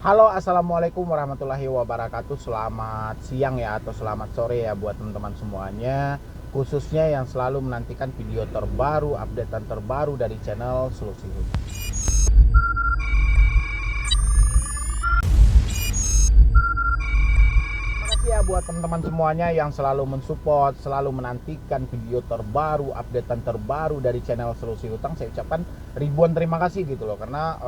Halo, assalamualaikum warahmatullahi wabarakatuh. Selamat siang ya, atau selamat sore ya buat teman-teman semuanya. Khususnya yang selalu menantikan video terbaru, updatean terbaru dari channel Solusi Hutang. Ya, buat teman-teman semuanya yang selalu mensupport, selalu menantikan video terbaru, updatean terbaru dari channel Solusi Hutang, saya ucapkan ribuan terima kasih gitu loh, karena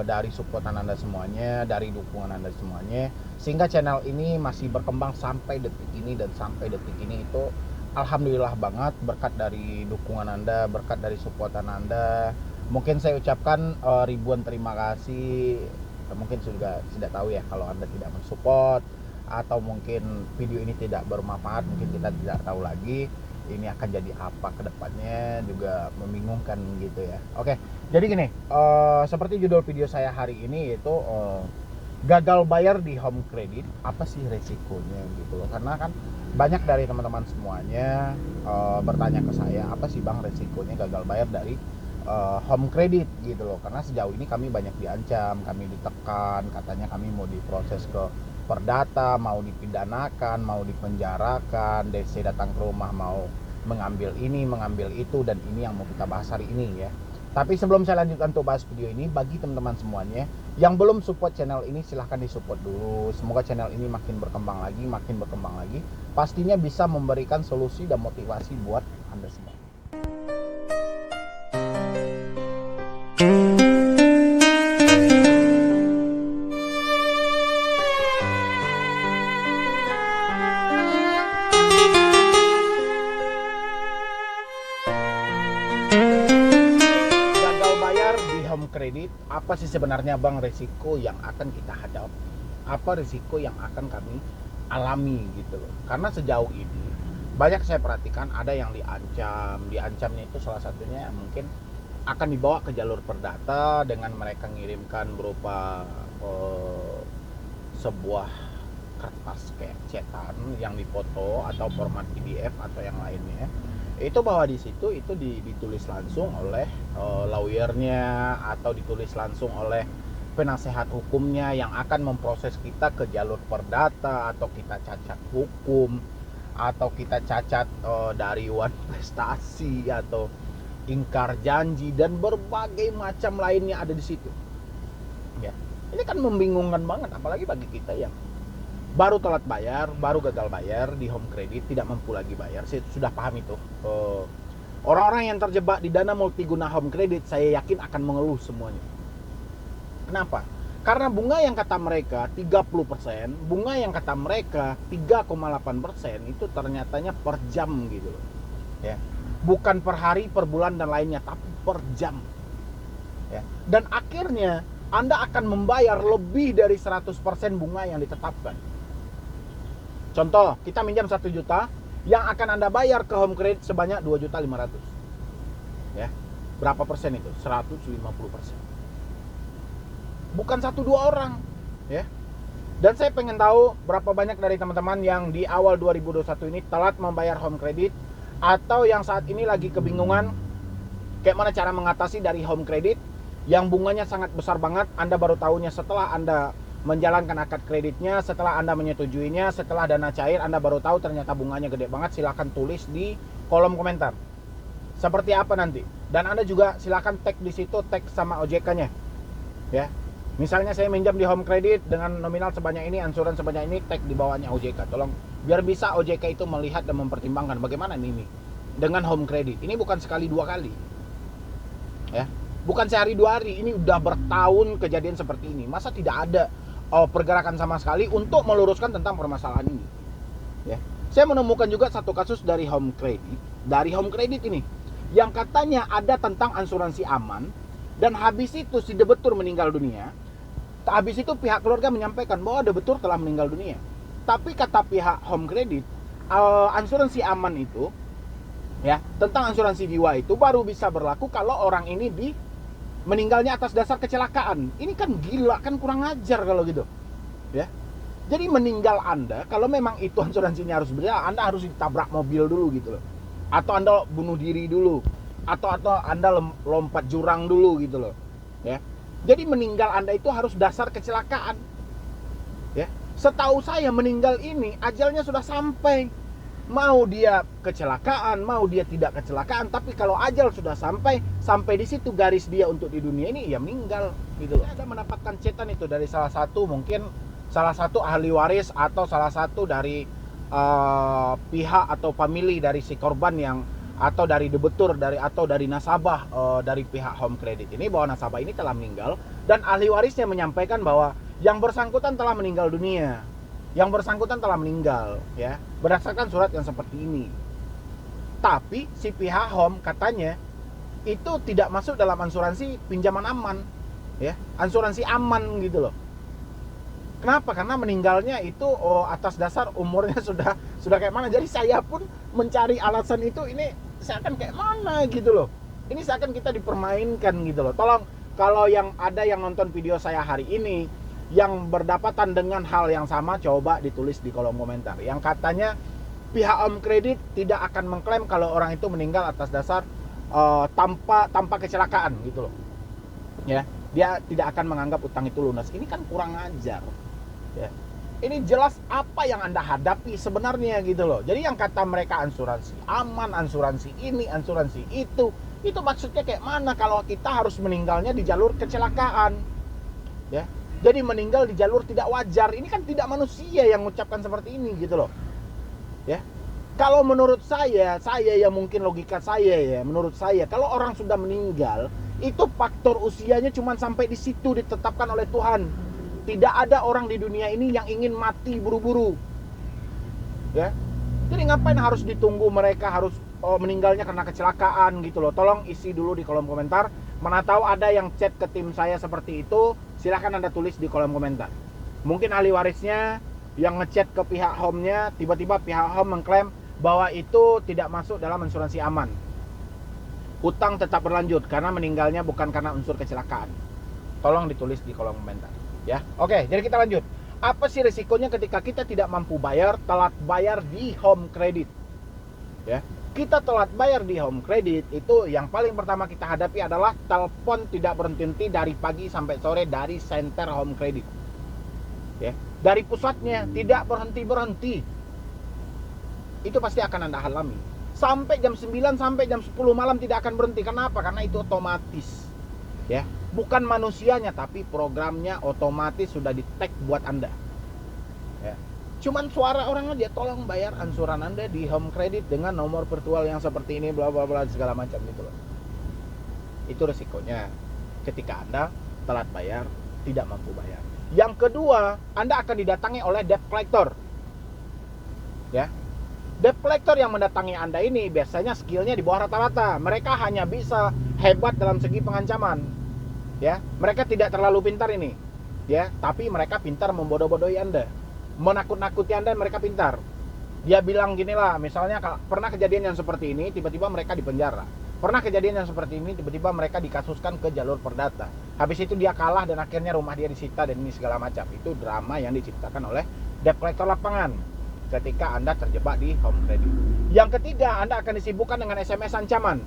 dari supportan Anda semuanya, dari dukungan Anda semuanya, sehingga channel ini masih berkembang sampai detik ini. Dan sampai detik ini itu alhamdulillah banget, berkat dari dukungan Anda, berkat dari supportan Anda. Mungkin saya ucapkan ribuan terima kasih. Mungkin sudah tidak tahu ya, kalau Anda tidak mensupport atau mungkin video ini tidak bermanfaat, mungkin kita tidak tahu lagi ini akan jadi apa kedepannya, juga membingungkan gitu ya. Oke, jadi gini, seperti judul video saya hari ini yaitu gagal bayar di home credit, apa sih resikonya gitu loh. Karena kan banyak dari teman-teman semuanya bertanya ke saya, apa sih bang resikonya gagal bayar dari home credit gitu loh. Karena sejauh ini kami banyak diancam, kami ditekan, katanya kami mau diproses ke perdata, mau dipidanakan, mau dipenjarakan, DC datang ke rumah mau mengambil ini, mengambil itu, dan ini yang mau kita bahas hari ini ya. Tapi sebelum saya lanjutkan untuk bahas video ini, bagi teman-teman semuanya yang belum support channel ini, silahkan disupport dulu. Semoga channel ini makin berkembang lagi, makin berkembang lagi. Pastinya bisa memberikan solusi dan motivasi buat Anda semua. Kredit, apa sih sebenarnya bang resiko yang akan kita hadapi, apa risiko yang akan kami alami gitu loh. Karena sejauh ini banyak saya perhatikan ada yang diancamnya itu salah satunya mungkin akan dibawa ke jalur perdata dengan mereka ngirimkan berupa sebuah kertas kayak cetan yang dipoto atau format PDF atau yang lainnya, itu bahwa di situ itu ditulis langsung oleh lawyernya atau ditulis langsung oleh penasehat hukumnya yang akan memproses kita ke jalur perdata, atau kita cacat hukum, atau kita cacat dari wan prestasi, atau ingkar janji, dan berbagai macam lainnya ada di situ. Ya, ini kan membingungkan banget, apalagi bagi kita yang baru telat bayar, baru gagal bayar di home credit, tidak mampu lagi bayar. Saya sudah paham itu. Orang-orang yang terjebak di dana multiguna home credit, saya yakin akan mengeluh semuanya. Kenapa? Karena bunga yang kata mereka 30%, bunga yang kata mereka 3,8% itu ternyatanya per jam gitu loh. Ya. Bukan per hari, per bulan dan lainnya, tapi per jam. Ya. Dan akhirnya Anda akan membayar lebih dari 100% bunga yang ditetapkan. Contoh, kita minjam 1 juta, yang akan Anda bayar ke home credit sebanyak 2.500.000. Ya. Berapa persen itu? 150%. Bukan 1-2 orang, ya. Dan saya pengen tahu berapa banyak dari teman-teman yang di awal 2021 ini telat membayar home credit, atau yang saat ini lagi kebingungan kayak mana cara mengatasi dari home credit yang bunganya sangat besar banget. Anda baru tahunya setelah Anda menjalankan akad kreditnya, setelah Anda menyetujuinya, setelah dana cair, Anda baru tahu ternyata bunganya gede banget. Silahkan tulis di kolom komentar seperti apa nanti, dan Anda juga silahkan tag di situ, tag sama OJK-nya ya. Misalnya saya minjam di home credit dengan nominal sebanyak ini, ansuran sebanyak ini, tag di bawahnya OJK. Tolong, biar bisa OJK itu melihat dan mempertimbangkan bagaimana ini dengan home credit. Ini bukan sekali dua kali ya, bukan sehari dua hari, ini udah bertahun kejadian seperti ini. Masa tidak ada pergerakan sama sekali untuk meluruskan tentang permasalahan ini ya. Saya menemukan juga satu kasus dari home credit ini yang katanya ada tentang asuransi aman, dan habis itu si debetur meninggal dunia. Habis itu pihak keluarga menyampaikan bahwa debetur telah meninggal dunia, tapi kata pihak home credit, asuransi aman itu ya, tentang asuransi jiwa itu baru bisa berlaku kalau orang ini meninggalnya atas dasar kecelakaan. Ini kan gila, kan kurang ajar kalau gitu ya. Jadi meninggal Anda, kalau memang itu asuransinya harus berjalan, Anda harus ditabrak mobil dulu gitu loh, atau Anda bunuh diri dulu, atau Anda lompat jurang dulu gitu loh ya. Jadi meninggal Anda itu harus dasar kecelakaan. Ya, setahu saya meninggal ini ajalnya sudah sampai. Mau dia kecelakaan, mau dia tidak kecelakaan, tapi kalau ajal sudah sampai di situ garis dia untuk di dunia ini, ya meninggal gitu loh. Ada mendapatkan cetan itu dari salah satu ahli waris atau salah satu dari pihak atau family dari si korban yang, atau dari debetur atau dari nasabah dari pihak home credit ini, bahwa nasabah ini telah meninggal dan ahli warisnya menyampaikan bahwa yang bersangkutan telah meninggal dunia. Yang bersangkutan telah meninggal, ya, berdasarkan surat yang seperti ini. Tapi si pihak home katanya itu tidak masuk dalam asuransi pinjaman aman, ya, asuransi aman gitu loh. Kenapa? Karena meninggalnya itu atas dasar umurnya sudah kayak mana. Jadi saya pun mencari alasan itu, ini seakan kayak mana gitu loh. Ini seakan kita dipermainkan gitu loh. Tolong, kalau yang ada yang nonton video saya hari ini yang berdapatan dengan hal yang sama, coba ditulis di kolom komentar. Yang katanya pihak home credit tidak akan mengklaim kalau orang itu meninggal atas dasar tanpa kecelakaan gitu loh. Ya, dia tidak akan menganggap utang itu lunas. Ini kan kurang ajar. Ya. Ini jelas apa yang Anda hadapi sebenarnya gitu loh. Jadi yang kata mereka asuransi aman, asuransi ini, asuransi itu maksudnya kayak mana kalau kita harus meninggalnya di jalur kecelakaan? Ya. Jadi meninggal di jalur tidak wajar. Ini kan tidak manusia yang mengucapkan seperti ini gitu loh. Ya. Kalau menurut saya ya mungkin logika saya ya, menurut saya kalau orang sudah meninggal, itu faktor usianya cuma sampai di situ ditetapkan oleh Tuhan. Tidak ada orang di dunia ini yang ingin mati buru-buru. Ya. Jadi ngapain harus ditunggu mereka harus meninggalnya karena kecelakaan gitu loh. Tolong isi dulu di kolom komentar. Mana tahu ada yang chat ke tim saya seperti itu, silahkan Anda tulis di kolom komentar. Mungkin ahli warisnya yang ngechat ke pihak home-nya, tiba-tiba pihak home mengklaim bahwa itu tidak masuk dalam asuransi aman. Hutang tetap berlanjut karena meninggalnya bukan karena unsur kecelakaan. Tolong ditulis di kolom komentar. Ya, oke, jadi kita lanjut. Apa sih risikonya ketika kita tidak mampu bayar, telat bayar di home credit? Ya. Kita telat bayar di home credit itu yang paling pertama kita hadapi adalah telepon tidak berhenti dari pagi sampai sore dari center home credit. Ya, dari pusatnya tidak berhenti. Itu pasti akan Anda alami. Sampai jam 9 sampai jam 10 malam tidak akan berhenti. Kenapa? Karena itu otomatis. Ya, bukan manusianya tapi programnya otomatis sudah di-tag buat Anda. Ya. Cuman suara orang aja, tolong bayar ansuran Anda di home credit dengan nomor virtual yang seperti ini, bla bla bla segala macam gitu loh. Itu resikonya ketika Anda telat bayar, tidak mampu bayar. Yang kedua, Anda akan didatangi oleh debt collector. Ya. Debt collector yang mendatangi Anda ini biasanya skillnya di bawah rata-rata. Mereka hanya bisa hebat dalam segi pengancaman. Ya, mereka tidak terlalu pintar ini. Ya, tapi mereka pintar membodoh-bodohi Anda. Menakut-nakuti Anda, mereka pintar. Dia bilang gini lah, misalnya pernah kejadian yang seperti ini, tiba-tiba mereka dipenjara. Pernah kejadian yang seperti ini, tiba-tiba mereka dikasuskan ke jalur perdata. Habis itu dia kalah dan akhirnya rumah dia disita dan ini segala macam. Itu drama yang diciptakan oleh debt collector lapangan ketika Anda terjebak di home credit. Yang ketiga, Anda akan disibukkan dengan SMS ancaman.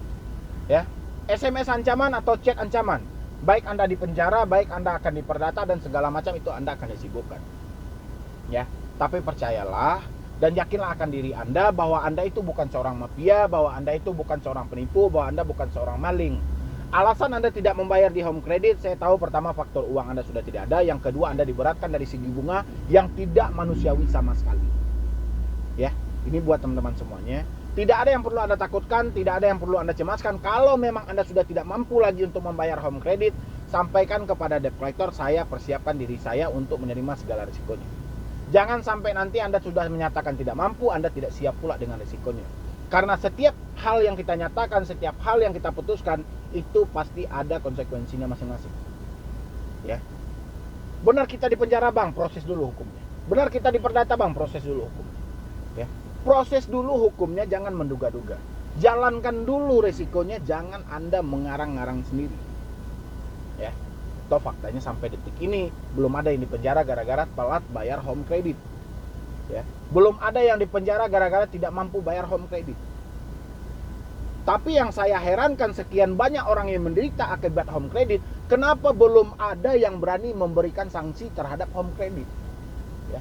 Ya, SMS ancaman atau chat ancaman. Baik Anda dipenjara, baik Anda akan diperdata dan segala macam, itu Anda akan disibukkan. Ya, tapi percayalah dan yakinlah akan diri Anda bahwa Anda itu bukan seorang mafia, bahwa Anda itu bukan seorang penipu, bahwa Anda bukan seorang maling. Alasan Anda tidak membayar di home credit, saya tahu pertama faktor uang Anda sudah tidak ada, yang kedua Anda diberatkan dari segi bunga yang tidak manusiawi sama sekali. Ya, ini buat teman-teman semuanya. Tidak ada yang perlu Anda takutkan, tidak ada yang perlu Anda cemaskan. Kalau memang Anda sudah tidak mampu lagi untuk membayar home credit, sampaikan kepada debt collector, saya persiapkan diri saya untuk menerima segala risikonya. Jangan sampai nanti Anda sudah menyatakan tidak mampu, Anda tidak siap pula dengan risikonya. Karena setiap hal yang kita nyatakan, setiap hal yang kita putuskan, itu pasti ada konsekuensinya masing-masing. Ya. Benar kita di penjara bang, proses dulu hukumnya. Benar kita diperdata bang, proses dulu hukumnya. Ya. Proses dulu hukumnya, jangan menduga-duga. Jalankan dulu risikonya, jangan Anda mengarang-ngarang sendiri. Ya. Toh faktanya sampai detik ini belum ada yang dipenjara gara-gara telat bayar home credit. Ya, belum ada yang dipenjara gara-gara tidak mampu bayar home credit. Tapi yang saya herankan, sekian banyak orang yang menderita akibat home credit Kenapa belum ada yang berani memberikan sanksi terhadap home credit? Ya.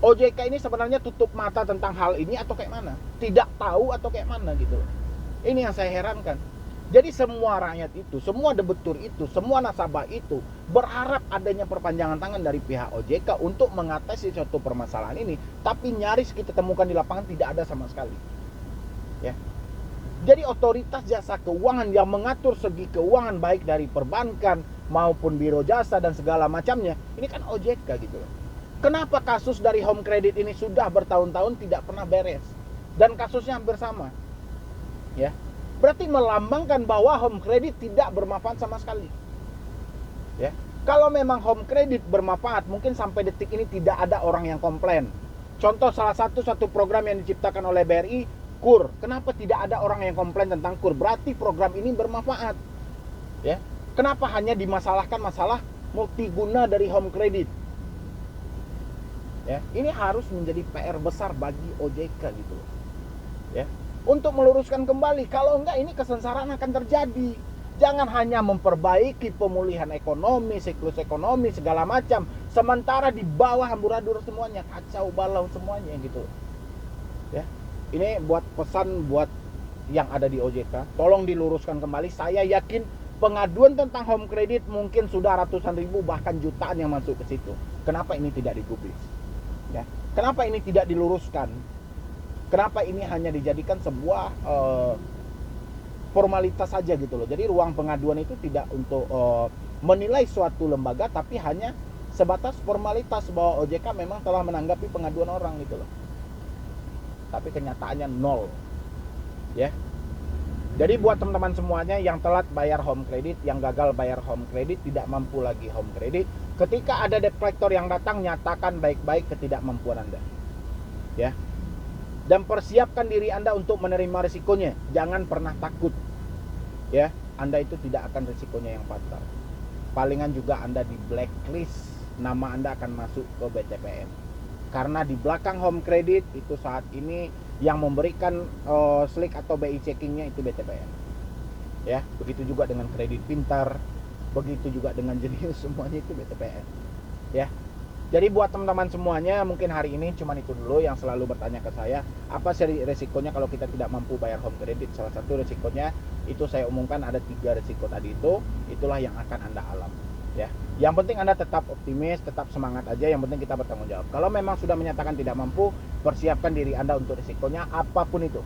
OJK ini sebenarnya tutup mata tentang hal ini atau kayak mana? Tidak tahu atau kayak mana gitu loh. Ini yang saya herankan. Jadi semua rakyat itu, semua debitur itu, semua nasabah itu berharap adanya perpanjangan tangan dari pihak OJK untuk mengatasi suatu permasalahan ini, tapi nyaris kita temukan di lapangan tidak ada sama sekali. Ya. Jadi otoritas jasa keuangan yang mengatur segi keuangan baik dari perbankan maupun biro jasa dan segala macamnya, ini kan OJK gitu loh. Kenapa kasus dari home credit ini sudah bertahun-tahun tidak pernah beres dan kasusnya hampir sama? Ya. Berarti melambangkan bahwa home credit tidak bermanfaat sama sekali. Ya. Kalau memang home credit bermanfaat, mungkin sampai detik ini tidak ada orang yang komplain. Contoh salah satu program yang diciptakan oleh BRI, KUR. Kenapa tidak ada orang yang komplain tentang KUR? Berarti program ini bermanfaat. Ya. Kenapa hanya dimasalahkan masalah multiguna dari home credit? Ya, ini harus menjadi PR besar bagi OJK gitu loh. Ya. Untuk meluruskan kembali, kalau enggak ini kesengsaraan akan terjadi. Jangan hanya memperbaiki pemulihan ekonomi, siklus ekonomi segala macam, sementara di bawah amburadul semuanya, kacau balau semuanya gitu. Ya. Ini buat pesan buat yang ada di OJK, tolong diluruskan kembali. Saya yakin pengaduan tentang home credit mungkin sudah ratusan ribu bahkan jutaan yang masuk ke situ. Kenapa ini tidak digubris? Ya. Kenapa ini tidak diluruskan? Kenapa ini hanya dijadikan sebuah formalitas saja gitu loh. Jadi ruang pengaduan itu tidak untuk menilai suatu lembaga, tapi hanya sebatas formalitas bahwa OJK memang telah menanggapi pengaduan orang gitu loh. Tapi kenyataannya nol. Ya. Jadi buat teman-teman semuanya yang telat bayar home credit, yang gagal bayar home credit, tidak mampu lagi home credit, ketika ada debt collector yang datang, nyatakan baik-baik ketidakmampuan Anda. Ya. Dan persiapkan diri Anda untuk menerima risikonya. Jangan pernah takut. Ya, Anda itu tidak akan risikonya yang fatal. Palingan juga Anda di blacklist, nama Anda akan masuk ke BCPN. Karena di belakang home credit itu saat ini yang memberikan slik atau BI checkingnya itu BCPN. Ya, begitu juga dengan kredit pintar, begitu juga dengan Jenius, semuanya itu BCPN. Ya. Jadi buat teman-teman semuanya, mungkin hari ini cuman itu dulu yang selalu bertanya ke saya, apa sih resikonya kalau kita tidak mampu bayar home credit? Salah satu resikonya itu saya umumkan ada 3 resiko tadi itu, itulah yang akan Anda alami. Ya, yang penting Anda tetap optimis, tetap semangat aja. Yang penting kita bertanggung jawab. Kalau memang sudah menyatakan tidak mampu, persiapkan diri Anda untuk risikonya apapun itu.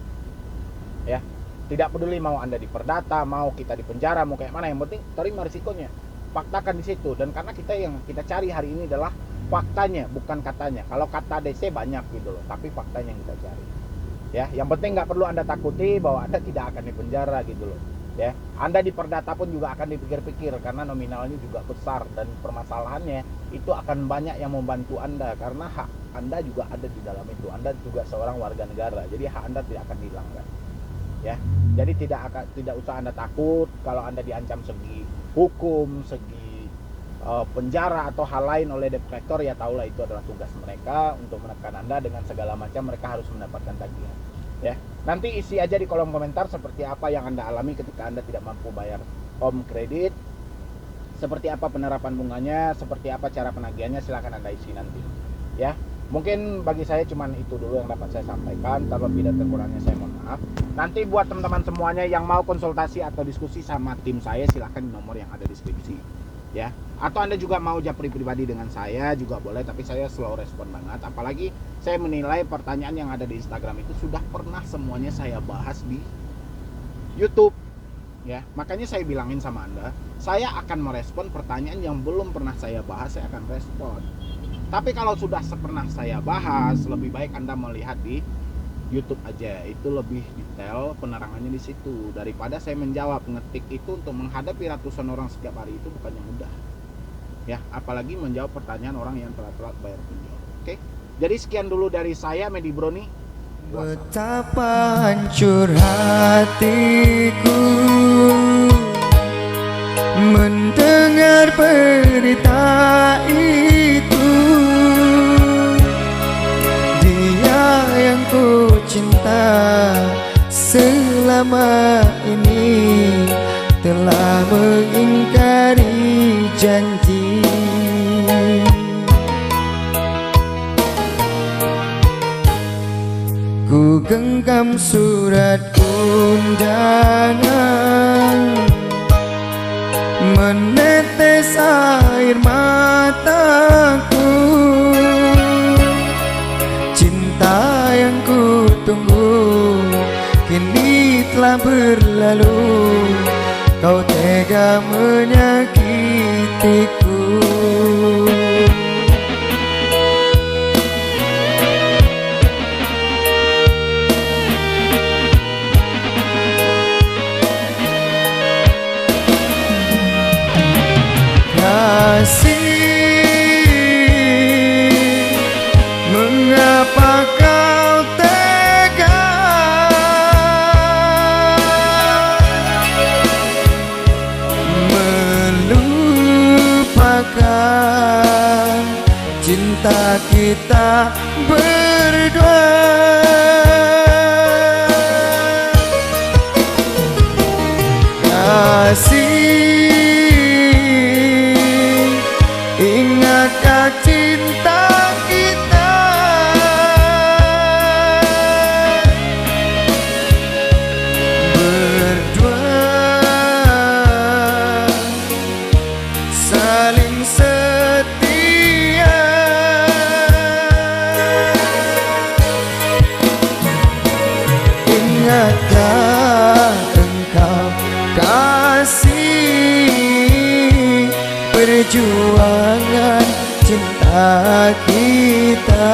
Ya, tidak peduli mau Anda diperdata, mau kita di penjara, mau kayak mana, yang penting terima risikonya. Faktakan di situ. Dan karena yang kita cari hari ini adalah faktanya, bukan katanya. Kalau kata DC banyak gitu loh, tapi faktanya yang kita cari. Ya, yang penting nggak perlu Anda takuti bahwa Anda tidak akan dipenjara gitu loh. Ya, Anda diperdata pun juga akan dipikir-pikir karena nominalnya juga besar dan permasalahannya itu akan banyak yang membantu Anda karena hak Anda juga ada di dalam itu. Anda juga seorang warga negara, jadi hak Anda tidak akan dihilangkan. Ya, jadi tidak usah Anda takut kalau Anda diancam segi hukum, segi penjara atau hal lain oleh debt collector, ya tahulah itu adalah tugas mereka untuk menekan Anda dengan segala macam, mereka harus mendapatkan tagihan. Ya, nanti isi aja di kolom komentar seperti apa yang Anda alami ketika Anda tidak mampu bayar home credit, seperti apa penerapan bunganya, seperti apa cara penagihannya, silahkan Anda isi nanti. Ya, mungkin bagi saya cuman itu dulu yang dapat saya sampaikan. Terlebih dan terkurangnya saya mohon maaf. Nanti buat teman-teman semuanya yang mau konsultasi atau diskusi sama tim saya, silahkan di nomor yang ada di deskripsi. Ya, atau Anda juga mau japri pribadi dengan saya juga boleh, tapi saya slow respon banget. Apalagi saya menilai pertanyaan yang ada di Instagram itu sudah pernah semuanya saya bahas di YouTube. Ya, makanya saya bilangin sama Anda, saya akan merespon pertanyaan yang belum pernah saya bahas, saya akan respon. Tapi kalau sudah pernah saya bahas, lebih baik Anda melihat di YouTube aja, itu lebih detail penerangannya di situ daripada saya menjawab ngetik itu. Untuk menghadapi ratusan orang setiap hari itu bukannya mudah. Ya, apalagi menjawab pertanyaan orang yang telat-telat bayar pinjol. Oke. Jadi sekian dulu dari saya, Medi Broni. Betapa hancur hatiku mendengar berita itu. Dia yang ku cinta selama ini telah meninggal. genggam surat undangan, menetes air mataku. Cinta yang ku tunggu kini telah berlalu, kau tega menyakitiku. Kasih, mengapa kau tega melupakan cinta kita berdua? Kasih, ingatkah cinta kita berdua saling setia? Ingatkah engkau kasih perjuangan cinta kita?